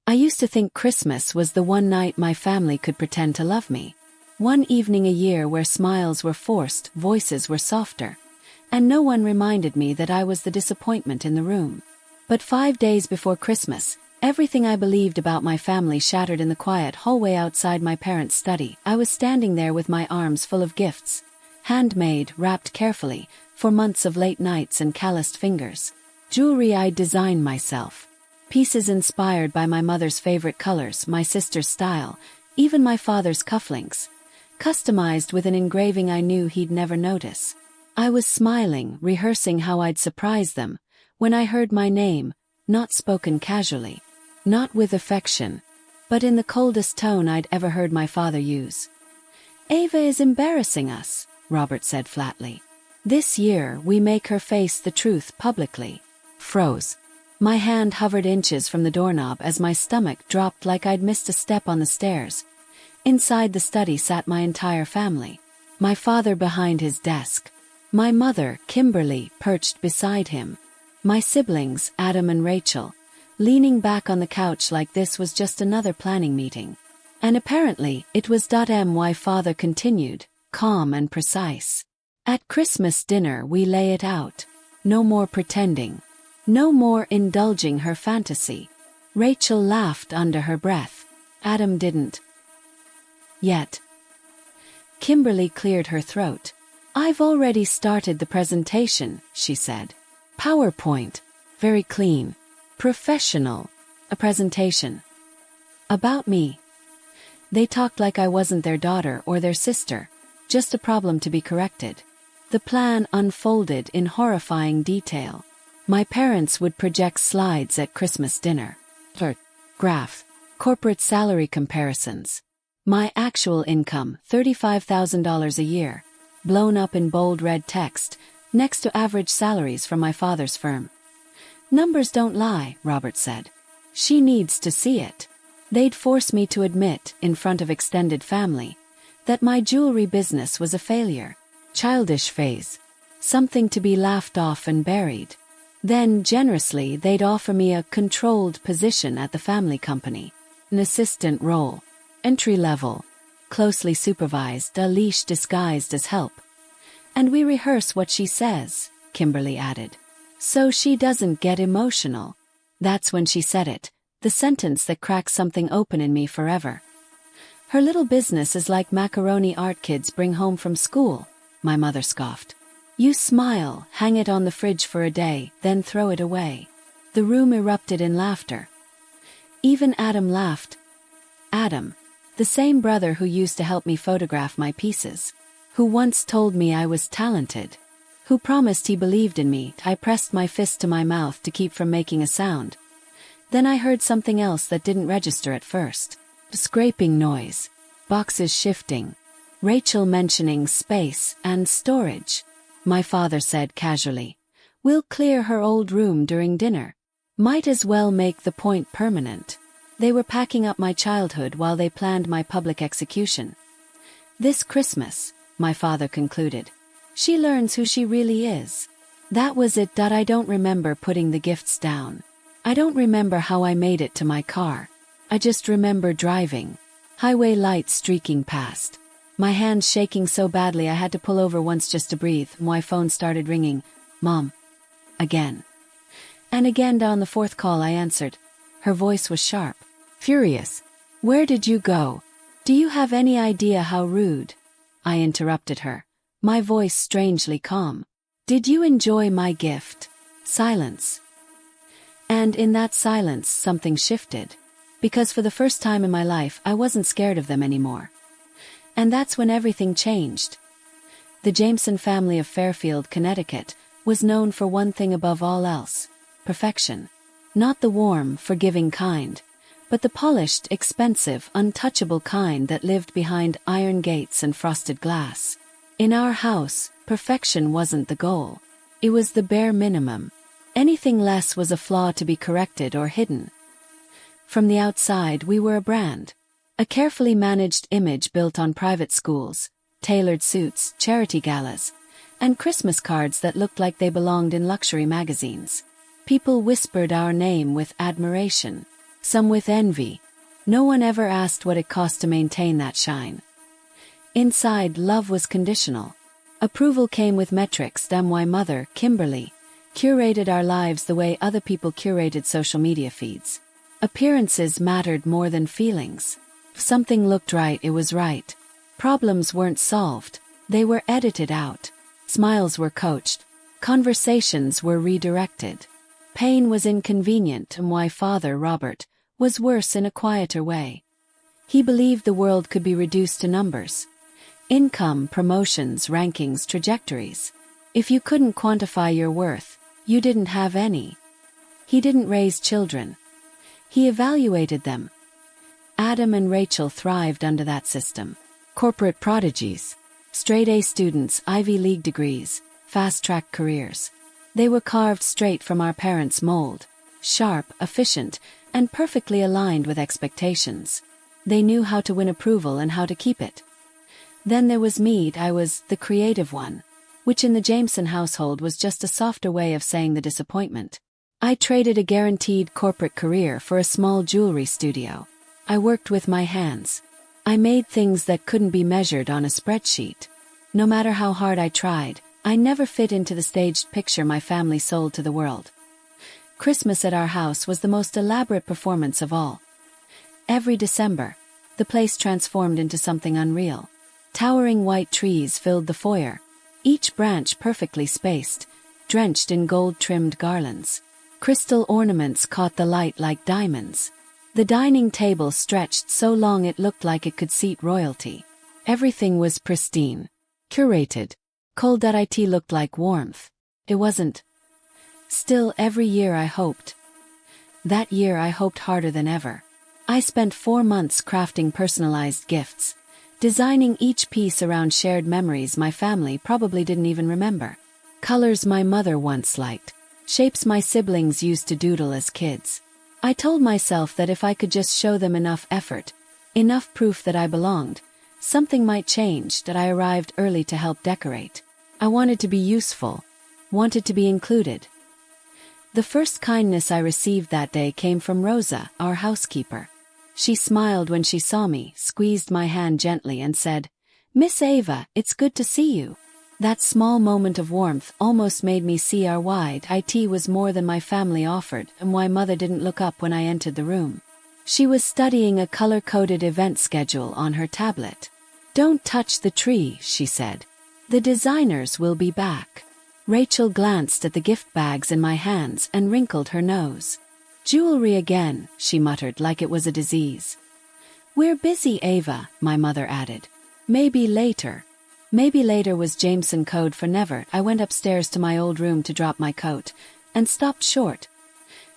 I used to think Christmas was the one night my family could pretend to love me. One evening a year where smiles were forced, voices were softer, and no one reminded me that I was the disappointment in the room. But 5 days before Christmas, everything I believed about my family shattered in the quiet hallway outside my parents' study. I was standing there with my arms full of gifts, handmade, wrapped carefully, for months of late nights and calloused fingers. Jewelry I'd designed myself. Pieces inspired by my mother's favorite colors, my sister's style, even my father's cufflinks. Customized with an engraving I knew he'd never notice. I was smiling, rehearsing how I'd surprise them, when I heard my name, not spoken casually, not with affection, but in the coldest tone I'd ever heard my father use. "Ava is embarrassing us," Robert said flatly. "This year we make her face the truth publicly." Froze. My hand hovered inches from the doorknob as my stomach dropped like I'd missed a step on the stairs. Inside the study sat my entire family. My father behind his desk. My mother, Kimberly, perched beside him. My siblings, Adam and Rachel, leaning back on the couch like this was just another planning meeting. And apparently, it was. My father continued, calm and precise. "At Christmas dinner we lay it out. No more pretending. No more indulging her fantasy." Rachel laughed under her breath. Adam didn't. Yet. Kimberly cleared her throat. "I've already started the presentation," she said. "PowerPoint. Very clean. Professional. A presentation. About me." They talked like I wasn't their daughter or their sister, just a problem to be corrected. The plan unfolded in horrifying detail. My parents would project slides at Christmas dinner. Graph. Corporate salary comparisons. My actual income, $35,000 a year, blown up in bold red text, next to average salaries from my father's firm. "Numbers don't lie," Robert said. "She needs to see it." They'd force me to admit, in front of extended family, that my jewelry business was a failure. Childish phase. Something to be laughed off and buried. Then, generously, they'd offer me a controlled position at the family company. An assistant role. Entry level. Closely supervised, a leash disguised as help. "And we rehearse what she says," Kimberly added. "So she doesn't get emotional." That's when she said it, the sentence that cracked something open in me forever. "Her little business is like macaroni art kids bring home from school," my mother scoffed. "You smile, hang it on the fridge for a day, then throw it away." The room erupted in laughter. Even Adam laughed. Adam, the same brother who used to help me photograph my pieces, who once told me I was talented, who promised he believed in me. I pressed my fist to my mouth to keep from making a sound. Then I heard something else that didn't register at first. Scraping noise. Boxes shifting. Rachel mentioning space and storage. My father said casually, "We'll clear her old room during dinner. Might as well make the point permanent." They were packing up my childhood while they planned my public execution. "This Christmas," my father concluded, "she learns who she really is." That was it. I don't remember putting the gifts down. I don't remember how I made it to my car. I just remember driving. Highway lights streaking past. My hands shaking so badly I had to pull over once just to breathe. My phone started ringing. "Mom." Again. And again. On the fourth call I answered. Her voice was sharp. Furious. "Where did you go? Do you have any idea how rude?" I interrupted her, my voice strangely calm. "Did you enjoy my gift?" Silence. And in that silence something shifted. Because for the first time in my life I wasn't scared of them anymore. And that's when everything changed. The Jameson family of Fairfield, Connecticut, was known for one thing above all else: perfection. Not the warm, forgiving kind, but the polished, expensive, untouchable kind that lived behind iron gates and frosted glass. In our house, perfection wasn't the goal. It was the bare minimum. Anything less was a flaw to be corrected or hidden. From the outside we were a brand. A carefully managed image built on private schools, tailored suits, charity galas, and Christmas cards that looked like they belonged in luxury magazines. People whispered our name with admiration. some with envy. No one ever asked what it cost to maintain that shine. Inside, love was conditional. Approval came with metrics. My mother, Kimberly, curated our lives the way other people curated social media feeds. Appearances mattered more than feelings. If something looked right, it was right. Problems weren't solved, they were edited out. Smiles were coached. Conversations were redirected. Pain was inconvenient, and my father, Robert, was worse in a quieter way. He believed the world could be reduced to numbers. Income, promotions, rankings, trajectories. If you couldn't quantify your worth, you didn't have any. He didn't raise children. He evaluated them. Adam and Rachel thrived under that system. Corporate prodigies. Straight-A students, Ivy League degrees, fast-track careers. They were carved straight from our parents' mold. Sharp, efficient, and perfectly aligned with expectations. They knew how to win approval and how to keep it. Then there was me. I was the creative one, which in the Jameson household was just a softer way of saying the disappointment. I traded a guaranteed corporate career for a small jewelry studio. I worked with my hands. I made things that couldn't be measured on a spreadsheet. No matter how hard I tried, I never fit into the staged picture my family sold to the world. Christmas at our house was the most elaborate performance of all. Every December, the place transformed into something unreal. Towering white trees filled the foyer, each branch perfectly spaced, drenched in gold-trimmed garlands. Crystal ornaments caught the light like diamonds. The dining table stretched so long it looked like it could seat royalty. Everything was pristine, curated. Cold IT looked like warmth. It wasn't. Still, every year I hoped. That year I hoped harder than ever. I spent 4 months crafting personalized gifts, designing each piece around shared memories my family probably didn't even remember. Colors my mother once liked, shapes my siblings used to doodle as kids. I told myself that if I could just show them enough effort, enough proof that I belonged, something might change. That I arrived early to help decorate. I wanted to be useful, wanted to be included. The first kindness I received that day came from Rosa, our housekeeper. She smiled when she saw me, squeezed my hand gently and said, "Miss Ava, it's good to see you." That small moment of warmth almost made me see our wide IT was more than my family offered, and why Mother didn't look up when I entered the room. She was studying a color-coded event schedule on her tablet. "Don't touch the tree," she said. "The designers will be back." Rachel glanced at the gift bags in my hands and wrinkled her nose. "Jewelry again," she muttered like it was a disease. "We're busy, Ava," my mother added. "Maybe later." Maybe later was Jameson code for never. I went upstairs to my old room to drop my coat, and stopped short.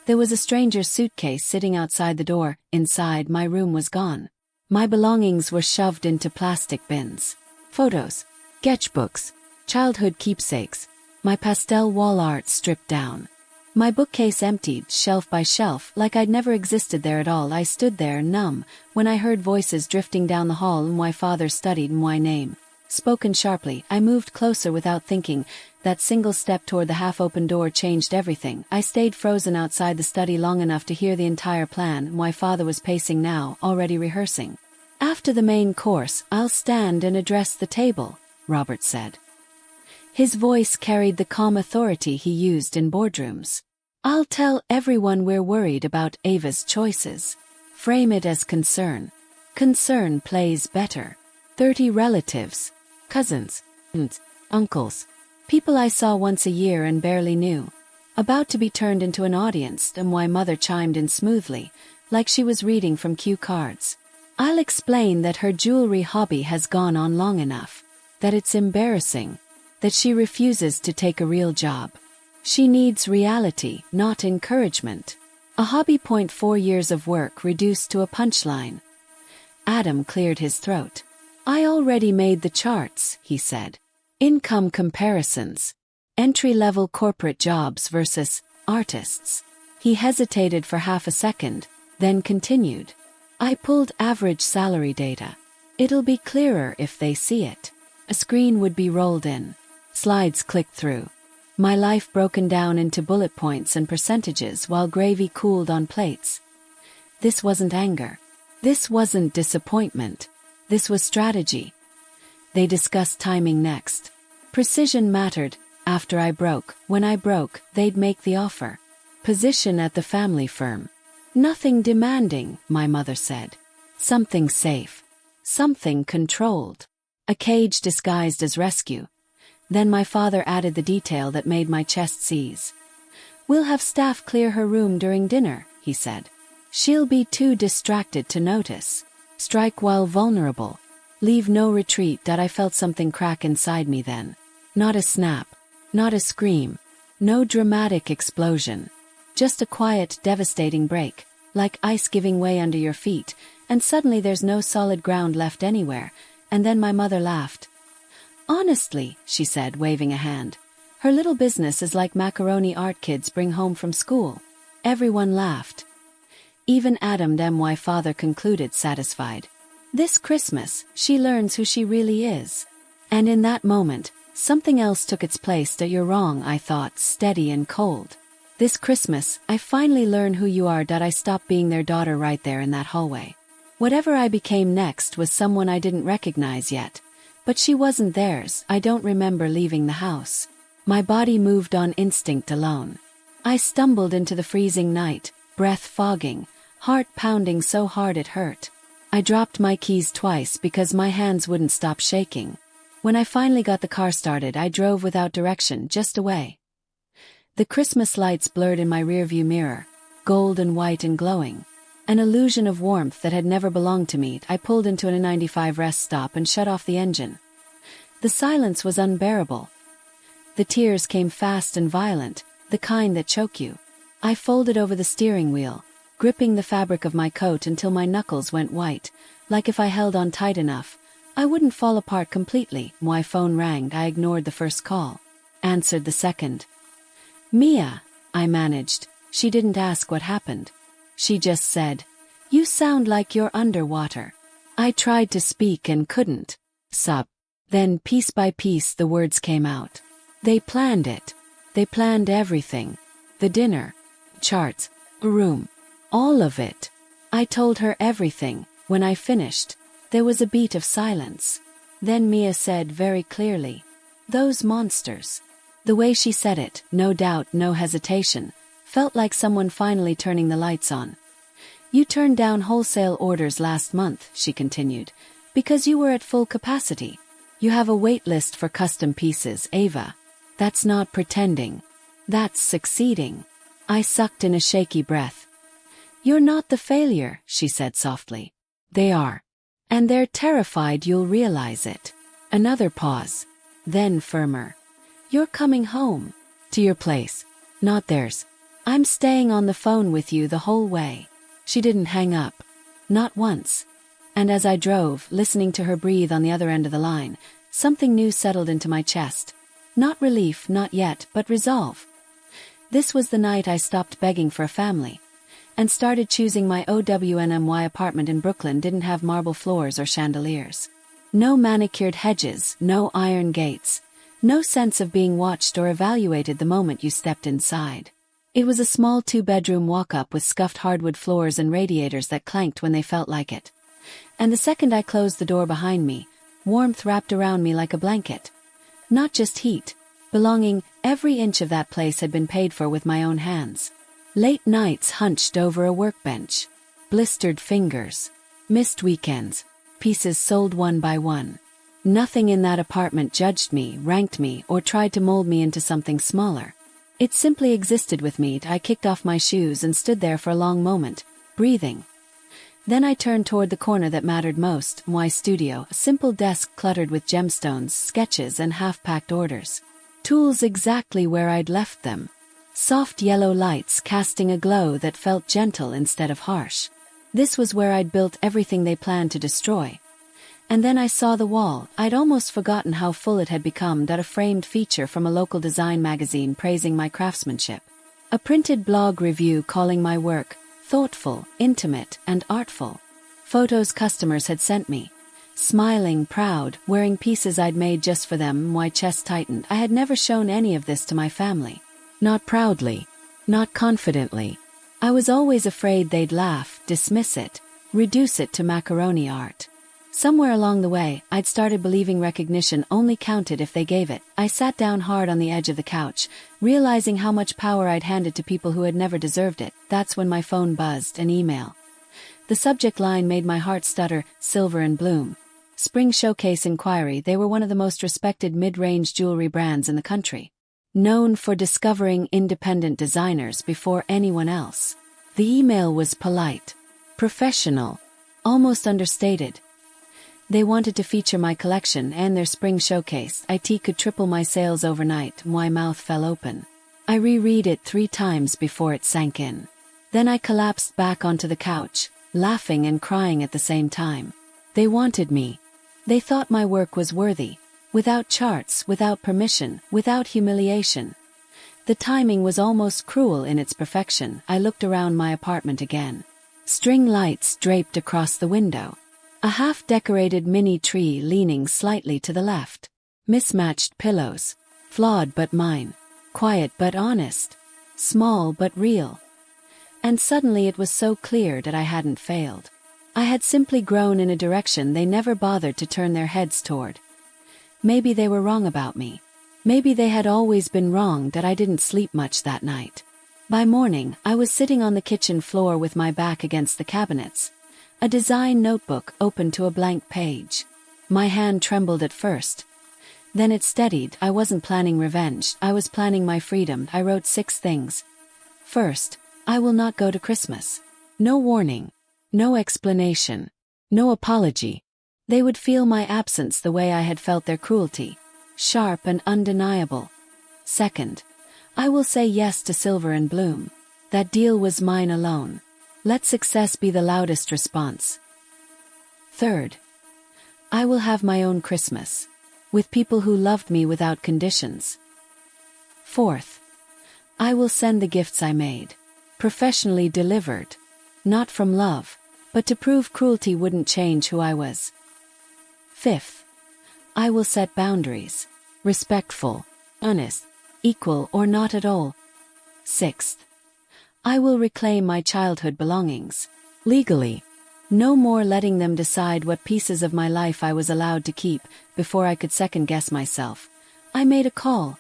There was a stranger's suitcase sitting outside the door. Inside, my room was gone. My belongings were shoved into plastic bins. Photos, sketchbooks, childhood keepsakes, my pastel wall art stripped down. My bookcase emptied, shelf by shelf, like I'd never existed there at all. I stood there, numb, when I heard voices drifting down the hall and my father studied my name. Spoken sharply, I moved closer without thinking. That single step toward the half-open door changed everything. I stayed frozen outside the study long enough to hear the entire plan. My father was pacing now, already rehearsing. "After the main course, I'll stand and address the table," Robert said. His voice carried the calm authority he used in boardrooms. "I'll tell everyone we're worried about Ava's choices. Frame it as concern. Concern plays better. 30 relatives. Cousins, aunts, uncles, people I saw once a year and barely knew, about to be turned into an audience, and my mother chimed in smoothly, like she was reading from cue cards. "I'll explain that her jewelry hobby has gone on long enough, that it's embarrassing, that she refuses to take a real job. She needs reality, not encouragement. A hobby. 4 years of work reduced to a punchline." Adam cleared his throat. "I already made the charts," he said. "Income comparisons. Entry-level corporate jobs versus artists." He hesitated for half a second, then continued. "I pulled average salary data. It'll be clearer if they see it." A screen would be rolled in. Slides clicked through. My life broken down into bullet points and percentages while gravy cooled on plates. This wasn't anger. This wasn't disappointment. This was strategy. They discussed timing next. Precision mattered. After I broke, when I broke, they'd make the offer. Position at the family firm. Nothing demanding, my mother said. Something safe. Something controlled. A cage disguised as rescue. Then my father added the detail that made my chest seize. We'll have staff clear her room during dinner, he said. She'll be too distracted to notice. Strike while vulnerable. Leave no retreat. I felt something crack inside me then. Not a snap. Not a scream. No dramatic explosion. Just a quiet, devastating break, like ice giving way under your feet, and suddenly there's no solid ground left anywhere, and then my mother laughed. Honestly, she said, waving a hand. Her little business is like macaroni art kids bring home from school. Everyone laughed. Even Adam my father concluded, satisfied. This Christmas, she learns who she really is. And in that moment, something else took its place. You're wrong, I thought, steady and cold. This Christmas, I finally learn who you are. I stopped being their daughter right there in that hallway. Whatever I became next was someone I didn't recognize yet. But she wasn't theirs. I don't remember leaving the house. My body moved on instinct alone. I stumbled into the freezing night, breath fogging, heart pounding so hard it hurt. I dropped my keys twice because my hands wouldn't stop shaking. When I finally got the car started, I drove without direction, just away. The Christmas lights blurred in my rearview mirror, gold and white and glowing. An illusion of warmth that had never belonged to me. I pulled into an N95 rest stop and shut off the engine. The silence was unbearable. The tears came fast and violent, the kind that choke you. I folded over the steering wheel, gripping the fabric of my coat until my knuckles went white, like if I held on tight enough, I wouldn't fall apart completely. My phone rang. I ignored the first call. Answered the second. Mia, I managed. She didn't ask what happened. She just said, "You sound like you're underwater." I tried to speak and couldn't. Sup. Then piece by piece the words came out. They planned it. They planned everything. The dinner. Charts. A room. All of it. I told her everything. When I finished, there was a beat of silence. Then Mia said very clearly, "Those monsters." The way she said it, no doubt, no hesitation, felt like someone finally turning the lights on. "You turned down wholesale orders last month," she continued, "because you were at full capacity. You have a wait list for custom pieces, Ava. That's not pretending. That's succeeding." I sucked in a shaky breath. "You're not the failure," she said softly. "They are. And they're terrified you'll realize it." Another pause. Then firmer. "You're coming home. To your place. Not theirs. I'm staying on the phone with you the whole way." She didn't hang up. Not once. And as I drove, listening to her breathe on the other end of the line, something new settled into my chest. Not relief, not yet, but resolve. This was the night I stopped begging for a family, and started choosing my OWNMY apartment in Brooklyn. Didn't have marble floors or chandeliers. No manicured hedges, no iron gates. No sense of being watched or evaluated the moment you stepped inside. It was a small 2-bedroom walk-up with scuffed hardwood floors and radiators that clanked when they felt like it. And the second I closed the door behind me, warmth wrapped around me like a blanket. Not just heat. Belonging. Every inch of that place had been paid for with my own hands. Late nights hunched over a workbench. Blistered fingers. Missed weekends. Pieces sold one by one. Nothing in that apartment judged me, ranked me, or tried to mold me into something smaller. It simply existed with me. I kicked off my shoes and stood there for a long moment, breathing. Then I turned toward the corner that mattered most, my studio, a simple desk cluttered with gemstones, sketches, and half-packed orders. Tools exactly where I'd left them. Soft yellow lights casting a glow that felt gentle instead of harsh. This was where I'd built everything they planned to destroy. And then I saw the wall. I'd almost forgotten how full it had become. A framed feature from a local design magazine praising my craftsmanship. A printed blog review calling my work thoughtful, intimate, and artful. Photos customers had sent me. Smiling, proud, wearing pieces I'd made just for them. My chest tightened. I had never shown any of this to my family. Not proudly. Not confidently. I was always afraid they'd laugh, dismiss it, reduce it to macaroni art. Somewhere along the way, I'd started believing recognition only counted if they gave it. I sat down hard on the edge of the couch, realizing how much power I'd handed to people who had never deserved it. That's when my phone buzzed, an email. The subject line made my heart stutter, Silver and Bloom. Spring Showcase Inquiry. They were one of the most respected mid-range jewelry brands in the country, known for discovering independent designers before anyone else. The email was polite, professional, almost understated. They wanted to feature my collection and their spring showcase. It could triple my sales overnight. My mouth fell open. I reread it 3 times before it sank in. Then I collapsed back onto the couch, laughing and crying at the same time. They wanted me. They thought my work was worthy. Without charts, without permission, without humiliation. The timing was almost cruel in its perfection. I looked around my apartment again. String lights draped across the window. A half-decorated mini tree leaning slightly to the left. Mismatched pillows. Flawed but mine. Quiet but honest. Small but real. And suddenly it was so clear that I hadn't failed. I had simply grown in a direction they never bothered to turn their heads toward. Maybe they were wrong about me. Maybe they had always been wrong that I didn't sleep much that night. By morning, I was sitting on the kitchen floor with my back against the cabinets. A design notebook open to a blank page. My hand trembled at first. Then it steadied. I wasn't planning revenge. I was planning my freedom. I wrote 6 things. First, I will not go to Christmas. No warning. No explanation. No apology. They would feel my absence the way I had felt their cruelty. Sharp and undeniable. Second, I will say yes to Silver and Bloom. That deal was mine alone. Let success be the loudest response. Third, I will have my own Christmas. With people who loved me without conditions. Fourth, I will send the gifts I made. Professionally delivered. Not from love, but to prove cruelty wouldn't change who I was. Fifth, I will set boundaries. Respectful, honest, equal or not at all. Sixth, I will reclaim my childhood belongings. Legally. No more letting them decide what pieces of my life I was allowed to keep before I could second-guess myself. I made a call.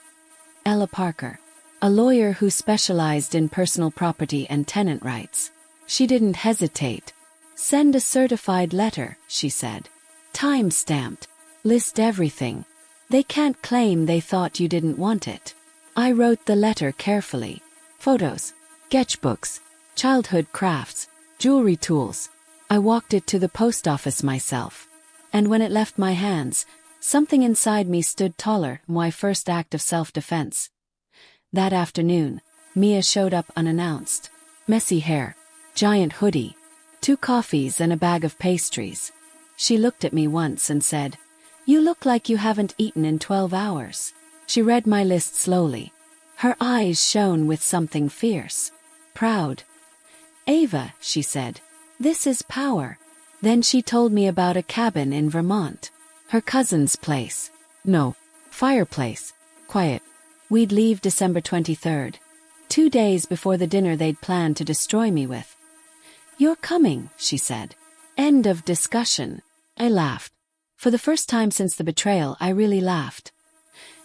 Ella Parker, a lawyer who specialized in personal property and tenant rights. She didn't hesitate. Send a certified letter, she said. Time-stamped. List everything. They can't claim they thought you didn't want it. I wrote the letter carefully. Photos. Sketchbooks, childhood crafts, jewelry tools. I walked it to the post office myself. And when it left my hands, something inside me stood taller, my first act of self-defense. That afternoon, Mia showed up unannounced. Messy hair, giant hoodie, 2 coffees and a bag of pastries. She looked at me once and said, "You look like you haven't eaten in 12 hours. She read my list slowly. Her eyes shone with something fierce. Proud. "Ava," she said, "this is power." Then she told me about a cabin in Vermont. Her cousin's place. No. Fireplace. Quiet. We'd leave December 23rd. 2 days before the dinner they'd planned to destroy me with. "You're coming," she said. End of discussion. I laughed. For the first time since the betrayal, I really laughed.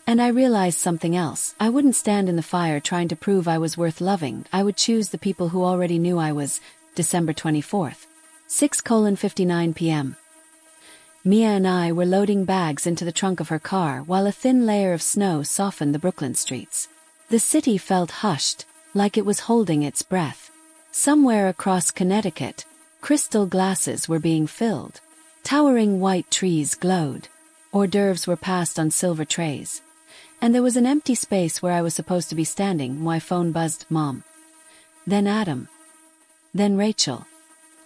And I realized something else. I wouldn't stand in the fire trying to prove I was worth loving. I would choose the people who already knew I was. December 24th. 6:59 p.m. Mia and I were loading bags into the trunk of her car while a thin layer of snow softened the Brooklyn streets. The city felt hushed, like it was holding its breath. Somewhere across Connecticut, crystal glasses were being filled. Towering white trees glowed. Hors d'oeuvres were passed on silver trays. And there was an empty space where I was supposed to be standing. My phone buzzed. Mom. Then Adam. Then Rachel.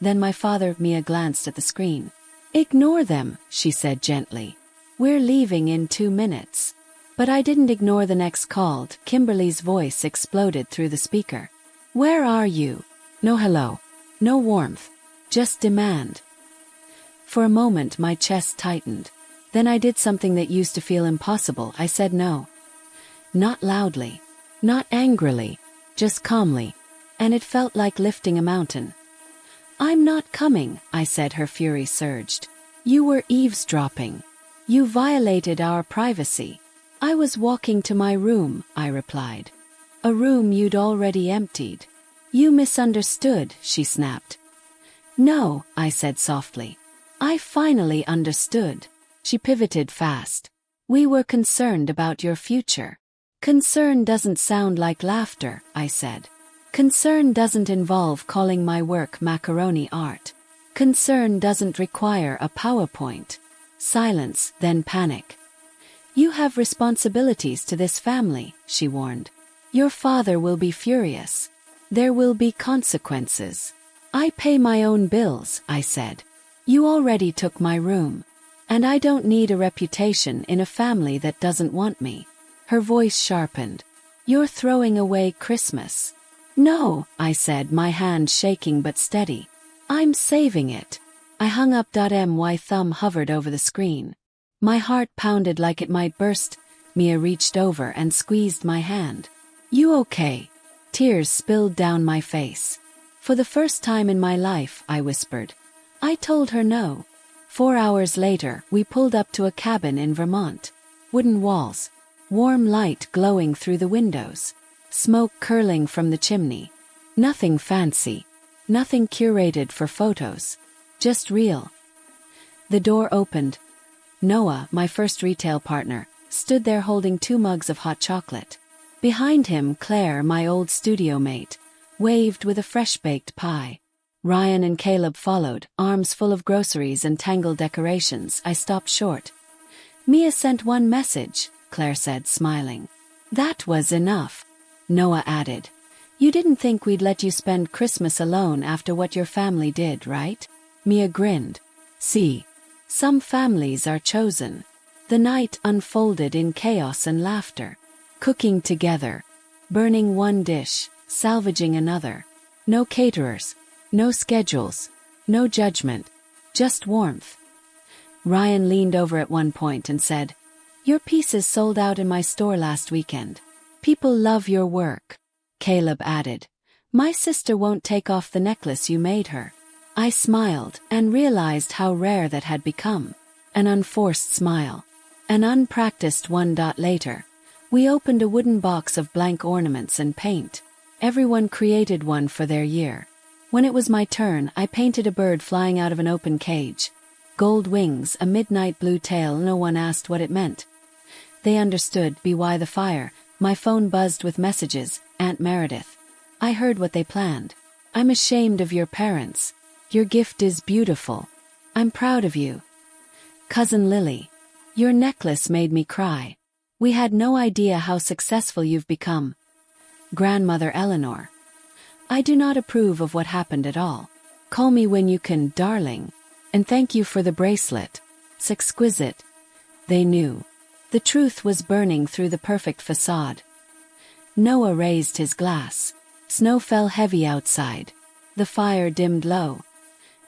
Then my father. Mia glanced at the screen. "Ignore them," she said gently. "We're leaving in 2 minutes." But I didn't ignore the next call. Kimberly's voice exploded through the speaker. "Where are you?" No hello. No warmth. Just demand. For a moment my chest tightened. Then I did something that used to feel impossible. I said no. Not loudly. Not angrily. Just calmly. and it felt like lifting a mountain. "I'm not coming," I said. Her fury surged. "You were eavesdropping. You violated our privacy." "I was walking to my room," I replied. "A room you'd already emptied." "You misunderstood," she snapped. "No," I said softly. "I finally understood." She pivoted fast. "We were concerned about your future." "Concern doesn't sound like laughter," I said. "Concern doesn't involve calling my work macaroni art. Concern doesn't require a PowerPoint." Silence, then panic. "You have responsibilities to this family," she warned. "Your father will be furious. There will be consequences." "I pay my own bills," I said. "You already took my room. And I don't need a reputation in a family that doesn't want me." Her voice sharpened. "You're throwing away Christmas." "No," I said, my hand shaking but steady. "I'm saving it." I hung up. My thumb hovered over the screen. My heart pounded like it might burst. Mia reached over and squeezed my hand. "You okay?" Tears spilled down my face. "For the first time in my life," I whispered. I told her no. 4 hours later, we pulled up to a cabin in Vermont. Wooden walls. Warm light glowing through the windows. Smoke curling from the chimney. Nothing fancy. Nothing curated for photos. Just real. The door opened. Noah, my first retail partner, stood there holding 2 mugs of hot chocolate. Behind him, Claire, my old studio mate, waved with a fresh-baked pie. Ryan and Caleb followed, arms full of groceries and tangled decorations. I stopped short. "Mia sent one message," Claire said, smiling. "That was enough," Noah added. "You didn't think we'd let you spend Christmas alone after what your family did, right?" Mia grinned. "See, some families are chosen." The night unfolded in chaos and laughter. Cooking together. Burning one dish, salvaging another. No caterers. No schedules. No judgment. Just warmth. Ryan leaned over at one point and said, "Your pieces sold out in my store last weekend. People love your work." Caleb added, "My sister won't take off the necklace you made her." I smiled and realized how rare that had become. An unforced smile. An unpracticed one. Later, we opened a wooden box of blank ornaments and paint. Everyone created one for their year. When it was my turn, I painted a bird flying out of an open cage. Gold wings, a midnight blue tail. No one asked what it meant. They understood. By the fire, my phone buzzed with messages. "Aunt Meredith. I heard what they planned. I'm ashamed of your parents. Your gift is beautiful. I'm proud of you. Cousin Lily. Your necklace made me cry. We had no idea how successful you've become. Grandmother Eleanor. I do not approve of what happened at all. Call me when you can, darling. And thank you for the bracelet. It's exquisite." They knew. The truth was burning through the perfect facade. Noah raised his glass. Snow fell heavy outside. The fire dimmed low.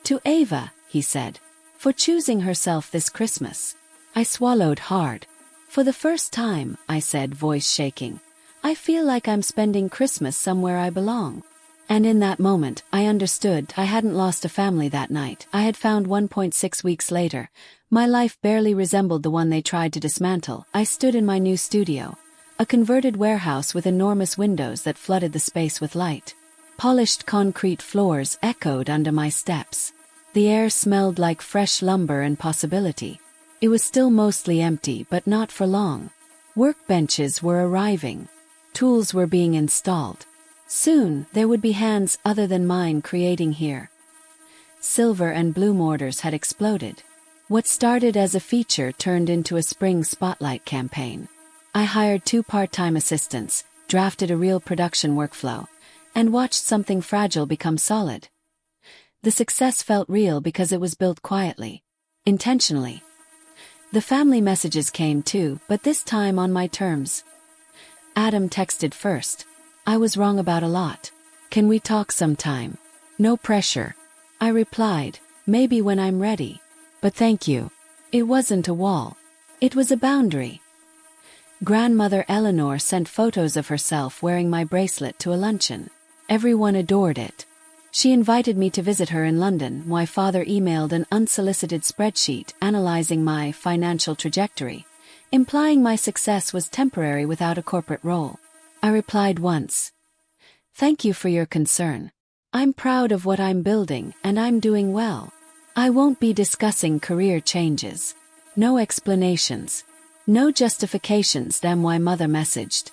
"To Ava," he said, "for choosing herself this Christmas." I swallowed hard. "For the first time," I said, voice shaking, "I feel like I'm spending Christmas somewhere I belong." And in that moment, I understood. I hadn't lost a family that night. I had found 1.6 weeks later. My life barely resembled the one they tried to dismantle. I stood in my new studio. A converted warehouse with enormous windows that flooded the space with light. Polished concrete floors echoed under my steps. The air smelled like fresh lumber and possibility. It was still mostly empty, but not for long. Workbenches were arriving. Tools were being installed. Soon, there would be hands other than mine creating here. Silver and blue mortars had exploded. What started as a feature turned into a spring spotlight campaign. I hired 2 part-time assistants, drafted a real production workflow, and watched something fragile become solid. The success felt real because it was built quietly, intentionally. The family messages came too, but this time on my terms. Adam texted first. "I was wrong about a lot. Can we talk sometime? No pressure." I replied, "Maybe when I'm ready. But thank you." It wasn't a wall. It was a boundary. Grandmother Eleanor sent photos of herself wearing my bracelet to a luncheon. Everyone adored it. She invited me to visit her in London. My father emailed an unsolicited spreadsheet analyzing my financial trajectory, implying my success was temporary without a corporate role. I replied once, "Thank you for your concern. I'm proud of what I'm building and I'm doing well. I won't be discussing career changes." No explanations. No justifications. Then my mother messaged,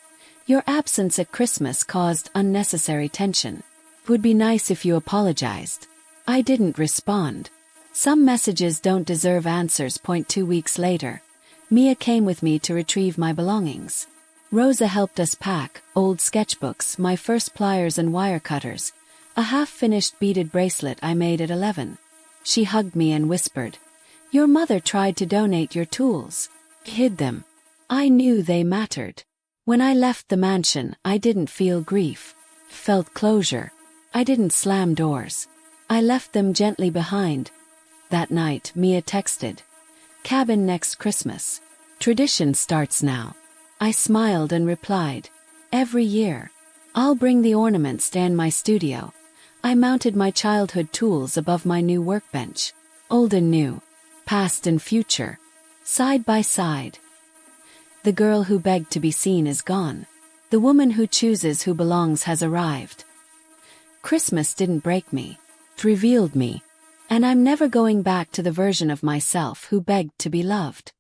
"Your absence at Christmas caused unnecessary tension. Would be nice if you apologized." I didn't respond. Some messages don't deserve answers. 2 weeks later, Mia came with me to retrieve my belongings. Rosa helped us pack old sketchbooks, my first pliers and wire cutters, a half-finished beaded bracelet I made at 11. She hugged me and whispered, "Your mother tried to donate your tools. Hid them." I knew they mattered. When I left the mansion, I didn't feel grief. Felt closure. I didn't slam doors. I left them gently behind. That night, Mia texted, "Cabin next Christmas. Tradition starts now." I smiled and replied, "Every year. I'll bring the ornaments in my studio." I mounted my childhood tools above my new workbench. Old and new. Past and future. Side by side. The girl who begged to be seen is gone. The woman who chooses who belongs has arrived. Christmas didn't break me. It revealed me. And I'm never going back to the version of myself who begged to be loved.